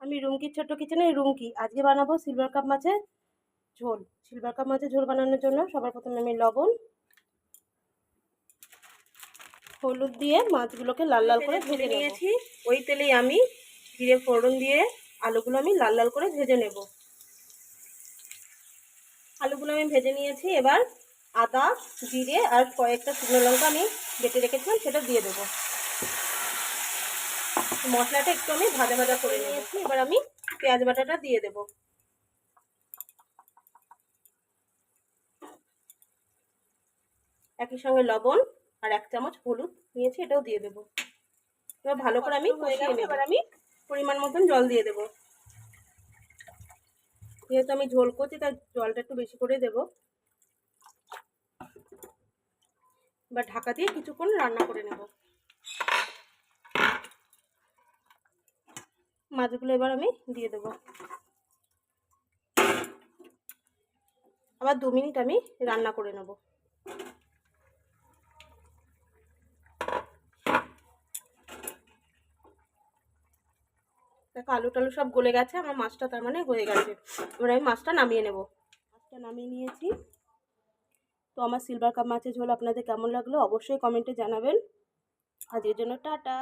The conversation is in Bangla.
আমি রুমকির ছোট্ট কিচেনে রুমকি। আজকে বানাবো সিলভার কাপ মাছের ঝোল। সিলভার কাপ মাছের ঝোল বানানোর জন্য সবার প্রথমে আমি লবণ, হলুদ দিয়ে মাছগুলোকে লাল লাল করে ভেজে নিয়েছি। ওই তেলেই আমি জিরে ফোড়ন দিয়ে আলুগুলো আমি লাল লাল করে ভেজে নেব। আলুগুলো আমি ভেজে নিয়েছি। এবার আদা, জিরে আর কয়েকটা শুকনো লঙ্কা আমি বেটে রেখেছিলাম, সেটা দিয়ে দেবো। মশলাটা একটু আমি ভাজা ভাজা করে নিয়েছি। এবার আমি পেঁয়াজ বাটাটা দিয়ে দেব। একই সঙ্গে লবণ আর 1 চামচ হলুদ নিয়েছি, এটাও দিয়ে দেব। এবার ভালো করে আমি কষিয়ে নেব। এবার আমি পরিমাণ মতন জল দিয়ে দেব। যেহেতু আমি ঝোল করছি তাই জলটা একটু বেশি করে দেব। এবার ঢাকা দিয়ে কিছুক্ষণ রান্না করে নেব। মাছগুলো এবার আমি দিয়ে দেব। আবার 2 মিনিট আমি রান্না করে নেব। দেখো আলু টালু সব গলে গেছে, আমার মাছটা তার মানে হয়ে গেছে। এবার আমি মাছটা নামিয়ে নেব। মাছটা নামিয়ে নিয়েছি। তো আমার সিলভার কাপ মাছের ঝোল আপনাদের কেমন লাগলো অবশ্যই কমেন্টে জানাবেন। আজকের জন্য টাটা।